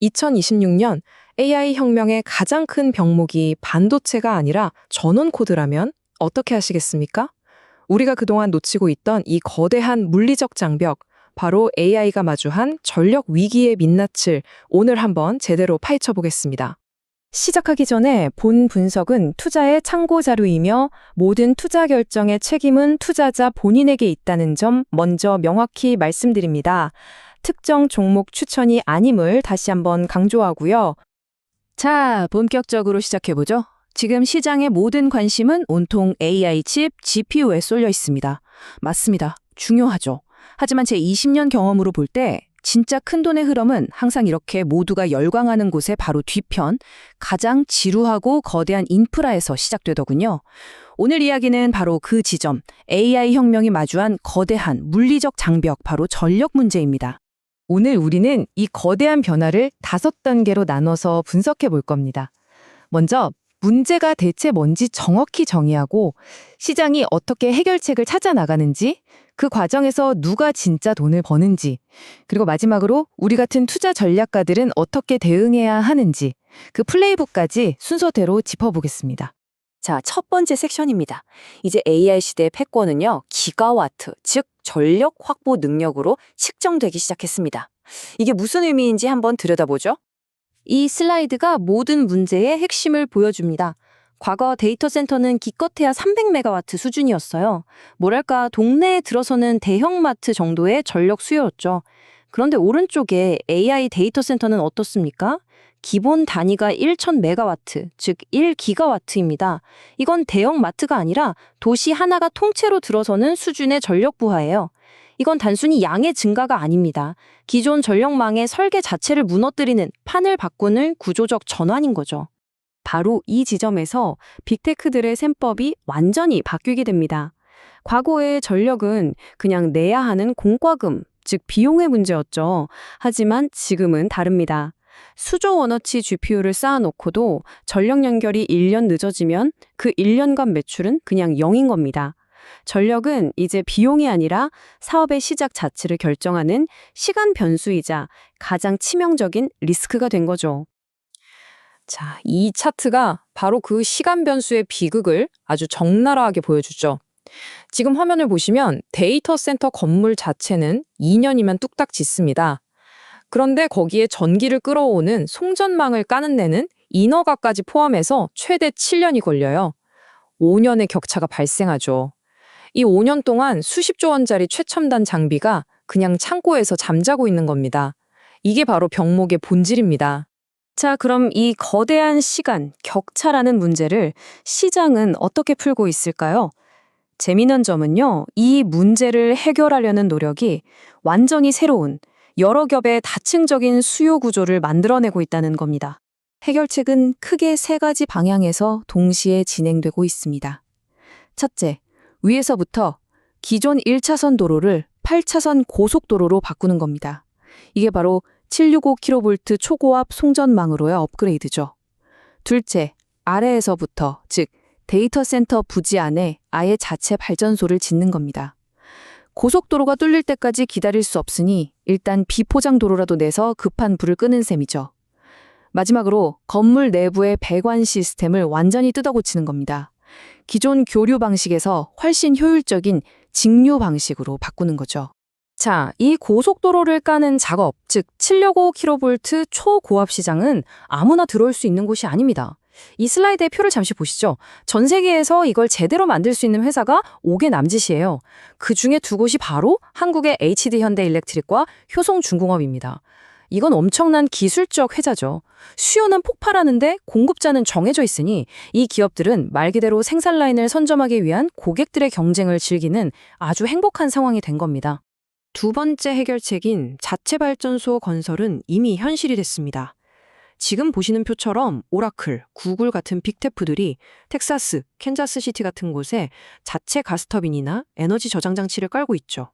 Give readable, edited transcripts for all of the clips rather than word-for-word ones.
2026년 AI 혁명의 가장 큰 병목이 반도체가 아니라 전원 코드라면 어떻게 하시겠습니까? 우리가 그동안 놓치고 있던 이 거대한 물리적 장벽, 바로 AI가 마주한 전력 위기의 민낯을 오늘 한번 제대로 파헤쳐 보겠습니다. 시작하기 전에 본 분석은 투자의 참고 자료이며 모든 투자 결정의 책임은 투자자 본인에게 있다는 점 먼저 명확히 말씀드립니다. 특정 종목 추천이 아님을 다시 한번 강조하고요. 자, 본격적으로 시작해보죠. 지금 시장의 모든 관심은 온통 AI 칩, GPU에 쏠려 있습니다. 맞습니다. 중요하죠. 하지만 제 20년 경험으로 볼 때 진짜 큰 돈의 흐름은 항상 이렇게 모두가 열광하는 곳의 바로 뒤편, 가장 지루하고 거대한 인프라에서 시작되더군요. 오늘 이야기는 바로 그 지점, AI 혁명이 마주한 거대한 물리적 장벽, 바로 전력 문제입니다. 오늘 우리는 이 거대한 변화를 5단계로 나눠서 분석해 볼 겁니다. 먼저 문제가 대체 뭔지 정확히 정의하고 시장이 어떻게 해결책을 찾아 나가는지, 그 과정에서 누가 진짜 돈을 버는지, 그리고 마지막으로 우리 같은 투자 전략가들은 어떻게 대응해야 하는지, 그 플레이북까지 순서대로 짚어보겠습니다. 자, 첫 번째 섹션입니다. 이제 AI 시대의 패권은요, 기가와트, 즉 전력 확보 능력으로 측정되기 시작했습니다. 이게 무슨 의미인지 한번 들여다보죠. 이 슬라이드가 모든 문제의 핵심을 보여줍니다. 과거 데이터 센터는 기껏해야 300메가와트 수준이었어요. 뭐랄까, 동네에 들어서는 대형마트 정도의 전력 수요였죠. 그런데 오른쪽에 AI 데이터 센터는 어떻습니까? 기본 단위가 1000메가와트, 즉 1기가와트입니다. 이건 대형 마트가 아니라 도시 하나가 통째로 들어서는 수준의 전력 부하예요. 이건 단순히 양의 증가가 아닙니다. 기존 전력망의 설계 자체를 무너뜨리는, 판을 바꾸는 구조적 전환인 거죠. 바로 이 지점에서 빅테크들의 셈법이 완전히 바뀌게 됩니다. 과거의 전력은 그냥 내야 하는 공과금, 즉 비용의 문제였죠. 하지만 지금은 다릅니다. 수조 원어치 GPU를 쌓아놓고도 전력 연결이 1년 늦어지면 그 1년간 매출은 그냥 0인 겁니다. 전력은 이제 비용이 아니라 사업의 시작 자체를 결정하는 시간 변수이자 가장 치명적인 리스크가 된 거죠. 자, 이 차트가 바로 그 시간 변수의 비극을 아주 적나라하게 보여주죠. 지금 화면을 보시면 데이터 센터 건물 자체는 2년이면 뚝딱 짓습니다. 그런데 거기에 전기를 끌어오는 송전망을 까는 데는 인허가까지 포함해서 최대 7년이 걸려요. 5년의 격차가 발생하죠. 이 5년 동안 수십조 원짜리 최첨단 장비가 그냥 창고에서 잠자고 있는 겁니다. 이게 바로 병목의 본질입니다. 자, 그럼 이 거대한 시간, 격차라는 문제를 시장은 어떻게 풀고 있을까요? 재미있는 점은요, 이 문제를 해결하려는 노력이 완전히 새로운 여러 겹의 다층적인 수요 구조를 만들어내고 있다는 겁니다. 해결책은 크게 3가지 방향에서 동시에 진행되고 있습니다. 첫째, 위에서부터 기존 1차선 도로를 8차선 고속도로로 바꾸는 겁니다. 이게 바로 765kV 초고압 송전망으로의 업그레이드죠. 둘째, 아래에서부터, 즉 데이터 센터 부지 안에 아예 자체 발전소를 짓는 겁니다. 고속도로가 뚫릴 때까지 기다릴 수 없으니 일단 비포장 도로라도 내서 급한 불을 끄는 셈이죠. 마지막으로 건물 내부의 배관 시스템을 완전히 뜯어고치는 겁니다. 기존 교류 방식에서 훨씬 효율적인 직류 방식으로 바꾸는 거죠. 자, 이 고속도로를 까는 작업, 즉 765kV 초고압 시장은 아무나 들어올 수 있는 곳이 아닙니다. 이 슬라이드의 표를 잠시 보시죠. 전 세계에서 이걸 제대로 만들 수 있는 회사가 5개 남짓이에요. 그중에 2곳이 바로 한국의 HD 현대일렉트릭과 효성중공업입니다. 이건 엄청난 기술적 혜자죠. 수요는 폭발하는데 공급자는 정해져 있으니 이 기업들은 말 그대로 생산 라인을 선점하기 위한 고객들의 경쟁을 즐기는 아주 행복한 상황이 된 겁니다. 두 번째 해결책인 자체 발전소 건설은 이미 현실이 됐습니다. 지금 보시는 표처럼 오라클, 구글 같은 빅테크들이 텍사스, 캔자스시티 같은 곳에 자체 가스터빈이나 에너지 저장 장치를 깔고 있죠.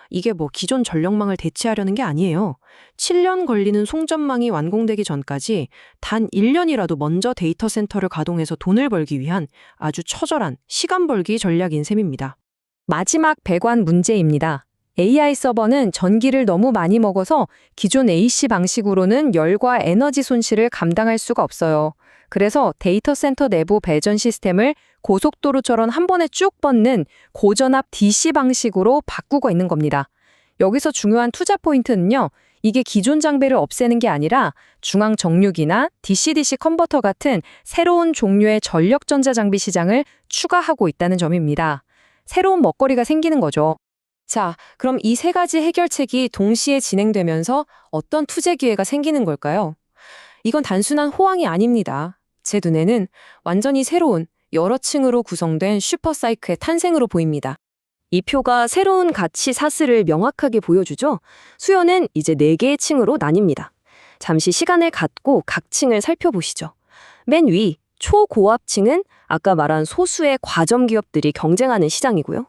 이게 기존 전력망을 대체하려는 게 아니에요. 7년 걸리는 송전망이 완공되기 전까지 단 1년이라도 먼저 데이터 센터를 가동해서 돈을 벌기 위한 아주 처절한 시간 벌기 전략인 셈입니다. 마지막 배관 문제입니다. AI 서버는 전기를 너무 많이 먹어서 기존 AC 방식으로는 열과 에너지 손실을 감당할 수가 없어요. 그래서 데이터 센터 내부 배전 시스템을 고속도로처럼 한 번에 쭉 뻗는 고전압 DC 방식으로 바꾸고 있는 겁니다. 여기서 중요한 투자 포인트는요. 이게 기존 장비를 없애는 게 아니라 중앙 정류기나 DC-DC 컨버터 같은 새로운 종류의 전력 전자 장비 시장을 추가하고 있다는 점입니다. 새로운 먹거리가 생기는 거죠. 자, 그럼 이 세 가지 해결책이 동시에 진행되면서 어떤 투자 기회가 생기는 걸까요? 이건 단순한 호황이 아닙니다. 제 눈에는 완전히 새로운 여러 층으로 구성된 슈퍼사이클의 탄생으로 보입니다. 이 표가 새로운 가치 사슬을 명확하게 보여주죠. 수요는 이제 4개의 층으로 나뉩니다. 잠시 시간을 갖고 각 층을 살펴보시죠. 맨 위, 초고압층은 아까 말한 소수의 과점 기업들이 경쟁하는 시장이고요.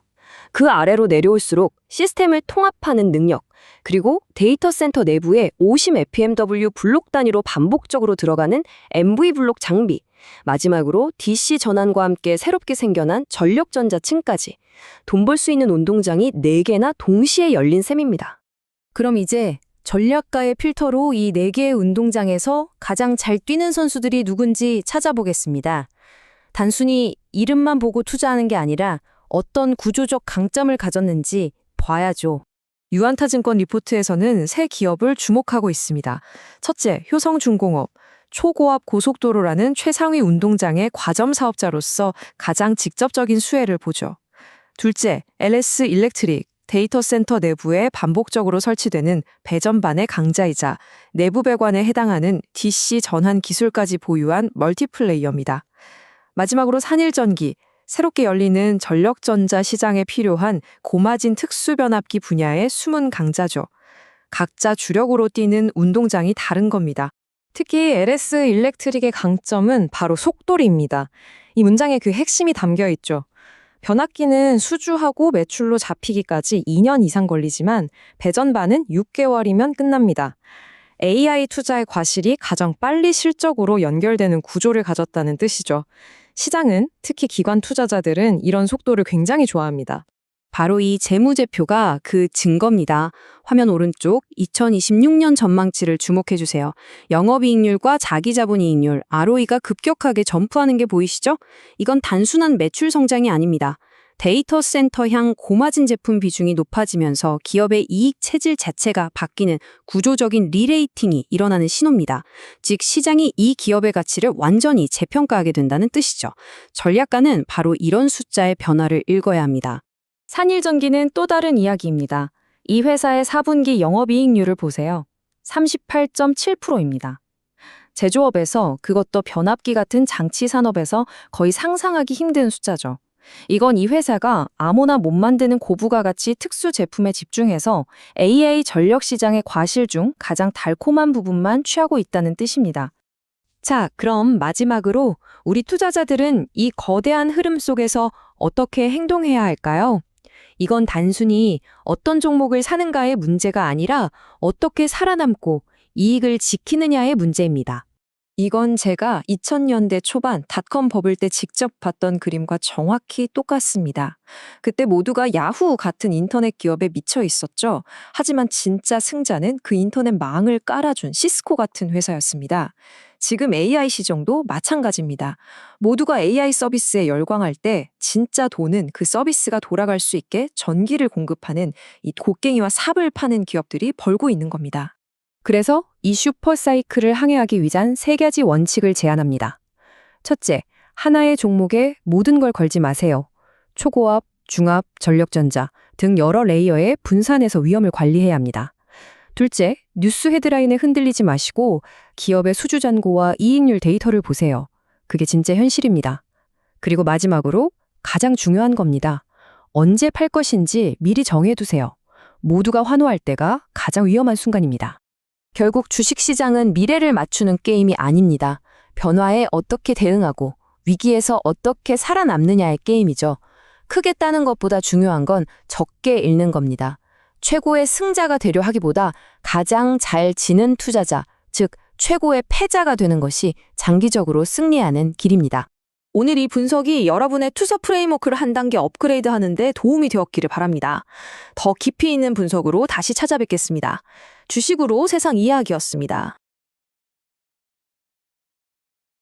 그 아래로 내려올수록 시스템을 통합하는 능력, 그리고 데이터 센터 내부에 50FMW 블록 단위로 반복적으로 들어가는 MV 블록 장비, 마지막으로 DC 전환과 함께 새롭게 생겨난 전력전자층까지 돈 벌 수 있는 운동장이 4개나 동시에 열린 셈입니다. 그럼 이제 전략가의 필터로 이 4개의 운동장에서 가장 잘 뛰는 선수들이 누군지 찾아보겠습니다. 단순히 이름만 보고 투자하는 게 아니라 어떤 구조적 강점을 가졌는지 봐야죠. 유안타증권 리포트에서는 세 기업을 주목하고 있습니다. 첫째, 효성중공업. 초고압 고속도로라는 최상위 운동장의 과점 사업자로서 가장 직접적인 수혜를 보죠. 둘째, LS 일렉트릭. 데이터 센터 내부에 반복적으로 설치되는 배전반의 강자이자 내부 배관에 해당하는 DC 전환 기술까지 보유한 멀티플레이어입니다. 마지막으로 산일전기. 새롭게 열리는 전력전자 시장에 필요한 고마진 특수변압기 분야의 숨은 강자죠. 각자 주력으로 뛰는 운동장이 다른 겁니다. 특히 LS 일렉트릭의 강점은 바로 속도리입니다. 이 문장에 그 핵심이 담겨 있죠. 변압기는 수주하고 매출로 잡히기까지 2년 이상 걸리지만 배전반은 6개월이면 끝납니다. AI 투자의 과실이 가장 빨리 실적으로 연결되는 구조를 가졌다는 뜻이죠. 시장은, 특히 기관 투자자들은 이런 속도를 굉장히 좋아합니다. 바로 이 재무제표가 그 증거입니다. 화면 오른쪽 2026년 전망치를 주목해주세요. 영업이익률과 자기자본이익률, ROE가 급격하게 점프하는 게 보이시죠? 이건 단순한 매출 성장이 아닙니다. 데이터 센터향 고마진 제품 비중이 높아지면서 기업의 이익 체질 자체가 바뀌는 구조적인 리레이팅이 일어나는 신호입니다. 즉 시장이 이 기업의 가치를 완전히 재평가하게 된다는 뜻이죠. 전략가는 바로 이런 숫자의 변화를 읽어야 합니다. 산일전기는 또 다른 이야기입니다. 이 회사의 4분기 영업이익률을 보세요. 38.7%입니다. 제조업에서, 그것도 변압기 같은 장치 산업에서 거의 상상하기 힘든 숫자죠. 이건 이 회사가 아무나 못 만드는 고부가가치 특수 제품에 집중해서 AI 전력 시장의 과실 중 가장 달콤한 부분만 취하고 있다는 뜻입니다. 자, 그럼 마지막으로 우리 투자자들은 이 거대한 흐름 속에서 어떻게 행동해야 할까요? 이건 단순히 어떤 종목을 사는가의 문제가 아니라 어떻게 살아남고 이익을 지키느냐의 문제입니다. 이건 제가 2000년대 초반 닷컴 버블 때 직접 봤던 그림과 정확히 똑같습니다. 그때 모두가 야후 같은 인터넷 기업에 미쳐 있었죠. 하지만 진짜 승자는 그 인터넷 망을 깔아준 시스코 같은 회사였습니다. 지금 AI 시장도 마찬가지입니다. 모두가 AI 서비스에 열광할 때 진짜 돈은 그 서비스가 돌아갈 수 있게 전기를 공급하는 이 곡괭이와 삽을 파는 기업들이 벌고 있는 겁니다. 그래서 이 슈퍼사이클을 항해하기 위한 3가지 원칙을 제안합니다. 첫째, 하나의 종목에 모든 걸 걸지 마세요. 초고압, 중압, 전력전자 등 여러 레이어에 분산해서 위험을 관리해야 합니다. 둘째, 뉴스 헤드라인에 흔들리지 마시고 기업의 수주 잔고와 이익률 데이터를 보세요. 그게 진짜 현실입니다. 그리고 마지막으로 가장 중요한 겁니다. 언제 팔 것인지 미리 정해두세요. 모두가 환호할 때가 가장 위험한 순간입니다. 결국 주식시장은 미래를 맞추는 게임이 아닙니다. 변화에 어떻게 대응하고 위기에서 어떻게 살아남느냐의 게임이죠. 크게 따는 것보다 중요한 건 적게 잃는 겁니다. 최고의 승자가 되려 하기보다 가장 잘 지는 투자자, 즉 최고의 패자가 되는 것이 장기적으로 승리하는 길입니다. 오늘 이 분석이 여러분의 투자 프레임워크를 한 단계 업그레이드 하는데 도움이 되었기를 바랍니다. 더 깊이 있는 분석으로 다시 찾아뵙겠습니다. 주식으로 세상 이야기였습니다.